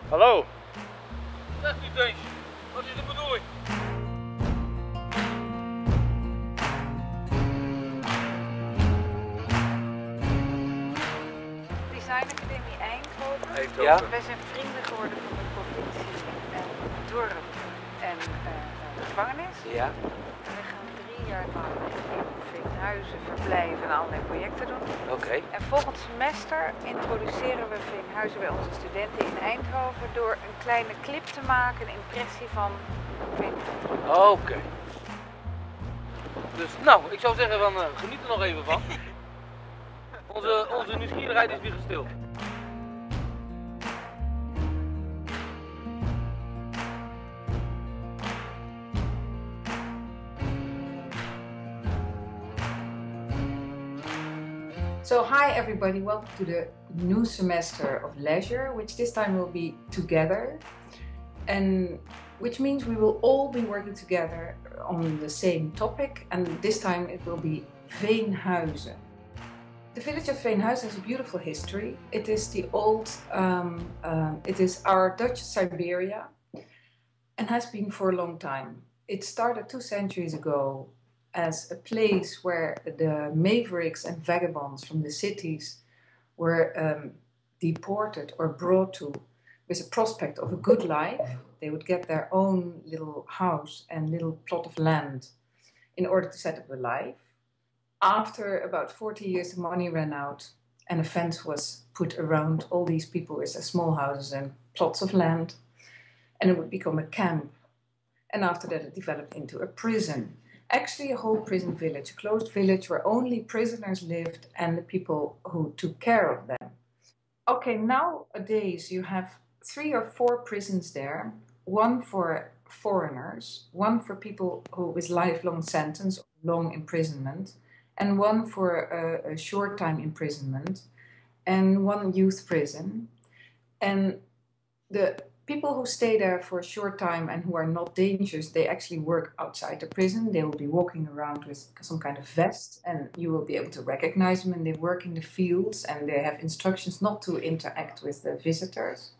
Hallo. Zeg niet eens. Wat is de bedoeling? Designacademie Eindhoven. Ja? Wij zijn vrienden geworden van de provincie en dorp en gevangenis. Ja. En we gaan 3 jaar lang in Veenhuizen verblijven en allerlei projecten doen. Oké. En volgend semester introduceren we Veenhuizen bij onze studenten in Eindhoven door een kleine clip te maken, een impressie van Veenhuizen. Oké. Dus nou, ik zou zeggen van geniet er nog even van. Onze nieuwsgierigheid is weer gestild. So hi everybody, welcome to the new semester of leisure, which this time will be together, and which means we will all be working together on the same topic, and this time it will be Veenhuizen. The village of Veenhuizen has a beautiful history. It is the old, it is our Dutch Siberia, and has been for a long time. It started 2 centuries ago as a place where the mavericks and vagabonds from the cities were deported or brought to with a prospect of a good life. They would get their own little house and little plot of land in order to set up a life. After about 40 years, the money ran out and a fence was put around all these people with their small houses and plots of land, and it would become a camp. And after that it developed into a prison. Actually a whole prison village, a closed village where only prisoners lived and the people who took care of them. Okay, nowadays you have 3 or 4 prisons there, one for foreigners, one for people who with lifelong sentence, long imprisonment, and one for a short time imprisonment, and one youth prison. And the people who stay there for a short time and who are not dangerous, they actually work outside the prison. They will be walking around with some kind of vest and you will be able to recognize them, and they work in the fields and they have instructions not to interact with the visitors.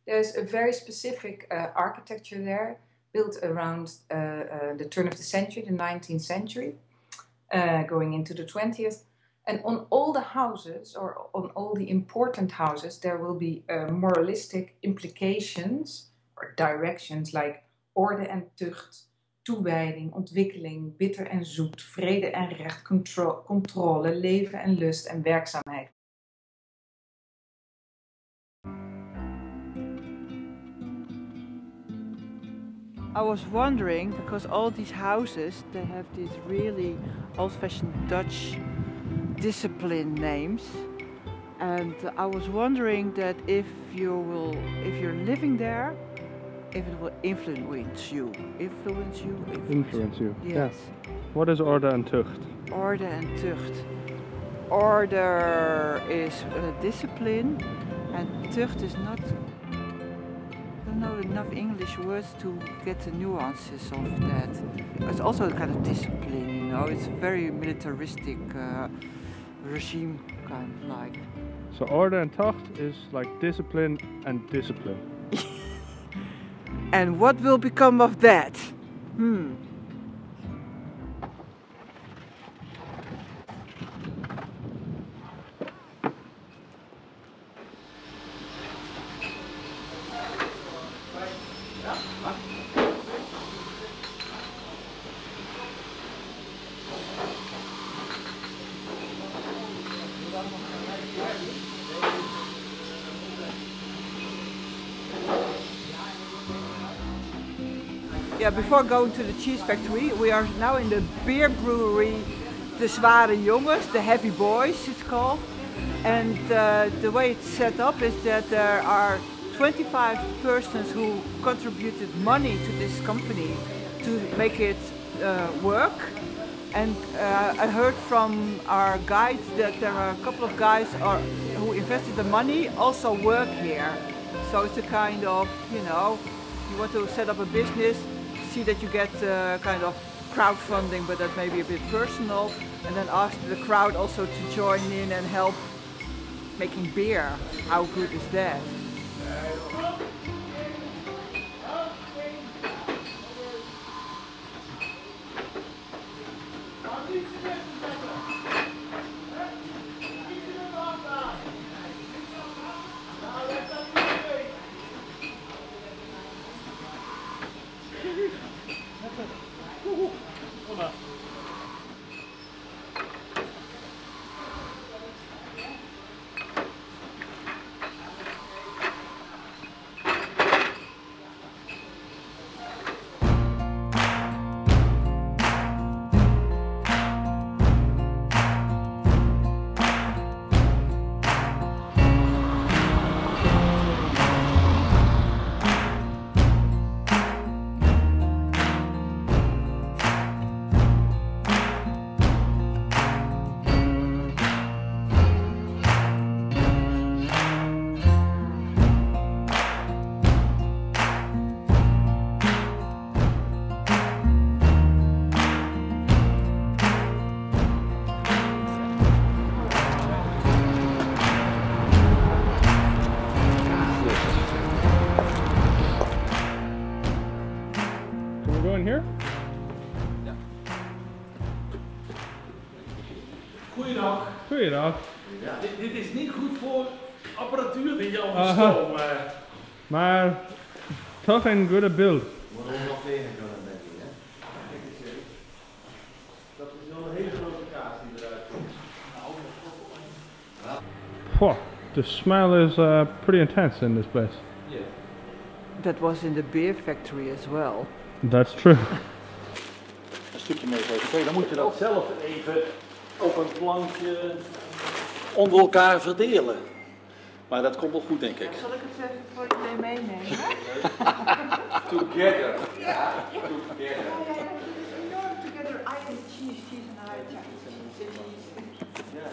There's a very specific architecture there, built around the turn of the century, the 19th century, going into the 20th. And on all the houses, or on all the important houses, there will be moralistic implications or directions like orde en tucht, toewijding, ontwikkeling, bitter en zoet, vrede en recht, controle, leven en lust en werkzaamheid. I was wondering, because all these houses, they have these really old-fashioned Dutch discipline names, and I was wondering that if you're living there, if it will influence you. Influence you. Yes. Yeah. What is orde en tucht? Orde en tucht. Order is discipline, and tucht is not. I don't know enough English words to get the nuances of that. It's also a kind of discipline, you know. It's a very militaristic regime, kind of like. So orde en tucht is like discipline and discipline. And what will become of that? Yeah, before going to the cheese factory, we are now in the beer brewery, De Zware Jongens, the Heavy Boys it's called. And the way it's set up is that there are 25 persons who contributed money to this company to make it work. And I heard from our guides that there are a couple of guys who invested the money also work here. So it's a kind of, you know, you want to set up a business, see that you get kind of crowdfunding, but that may be a bit personal, and then ask the crowd also to join in and help making beer. How good is that? Here? Goeiedag. Goeiedag. Ja, dit is niet goed voor apparatuur die je al stoom. Maar toch een goede beeld. Moet er nog tegen kunnen, denk ik, hè? Dat is wel een hele grote kaas die eruit komt. Wow, the smell is pretty intense in this place. Yeah. That was in the beer factory as well. That's true. Een stukje meegeven. Oké, dan moet je dat zelf even op een plankje onder elkaar verdelen. Maar dat komt wel goed, denk ik. Zal ik het even voor jullie meenemen? Together. Ja. Together. Enorm together. I and cheese, cheese and I. Ja.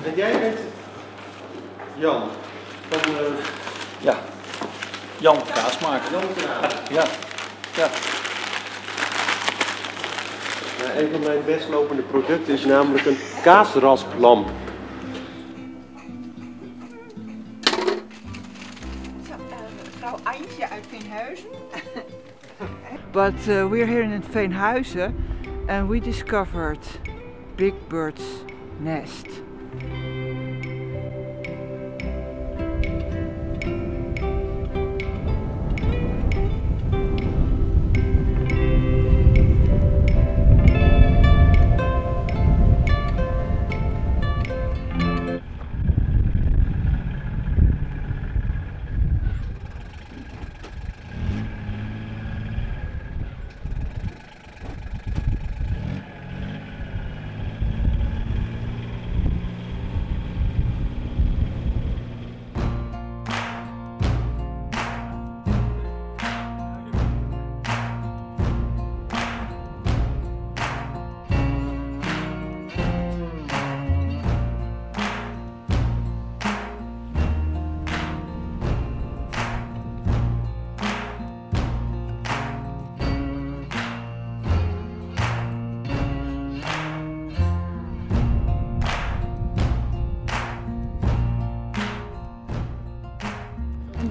En jij bent Jan van Ja. Jan kaasmaker. Jan Kramer. Ja. Ja. Een van mijn best lopende producten is namelijk een kaasrasplamp. Vrouw Eindje uit Veenhuizen. But we're here in Veenhuizen and we discovered Big Bird's nest.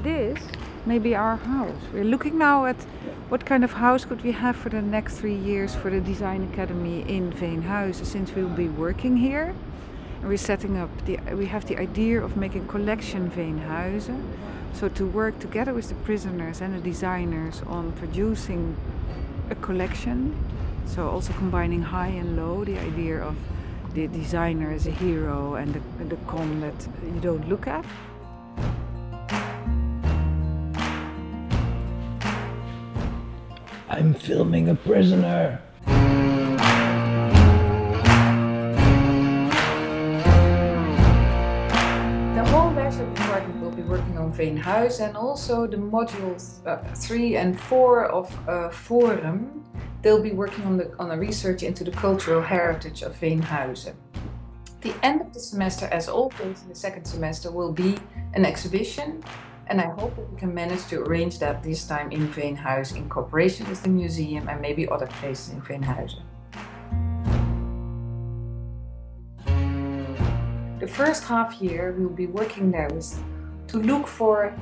This may be our house. We're looking now at what kind of house could we have for the next 3 years for the Design Academy in Veenhuizen, since we will be working here. And we're setting up, we have the idea of making collection Veenhuizen. So to work together with the prisoners and the designers on producing a collection. So also combining high and low, the idea of the designer as a hero and the con that you don't look at. I'm filming a prisoner. The whole leisure department will be working on Veenhuizen, and also the modules 3 and 4 of Forum. They'll be working on a research into the cultural heritage of Veenhuizen. The end of the semester, as always in the second semester, will be an exhibition, and I hope that we can manage to arrange that this time in Veenhuizen in cooperation with the museum and maybe other places in The first half year we'll be working there with, to look for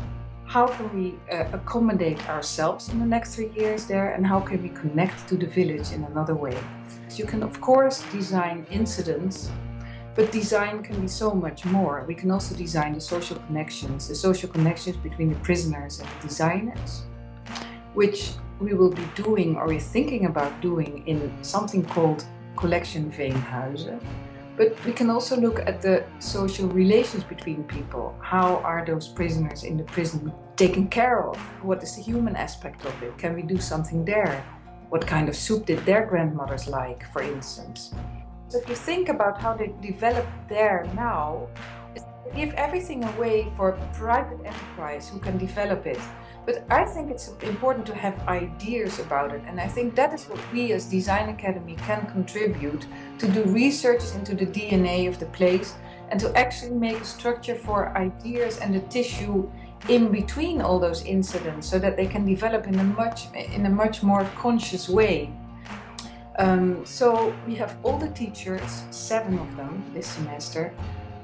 how can we accommodate ourselves in the next 3 years there, and how can we connect to the village in another way. You can of course design incidents, but design can be so much more. We can also design the social connections between the prisoners and the designers, which we will be doing, or we're thinking about doing, in something called Collection Veenhuizen. But we can also look at the social relations between people. How are those prisoners in the prison taken care of? What is the human aspect of it? Can we do something there? What kind of soup did their grandmothers like, for instance? So if you think about how they develop there now, give everything away for private enterprise who can develop it. But I think it's important to have ideas about it, and I think that is what we as Design Academy can contribute, to do research into the DNA of the place and to actually make a structure for ideas and the tissue in between all those incidents, so that they can develop in a much more conscious way. So we have all the teachers, 7 of them this semester,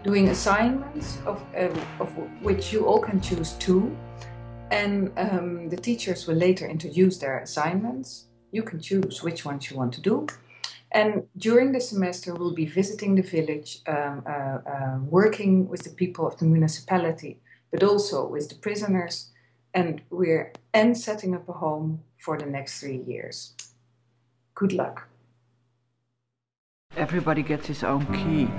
doing assignments of which you all can choose 2. And the teachers will later introduce their assignments. You can choose which ones you want to do. And during the semester we'll be visiting the village, working with the people of the municipality, but also with the prisoners, and setting up a home for the next 3 years. Good luck. Everybody gets his own key.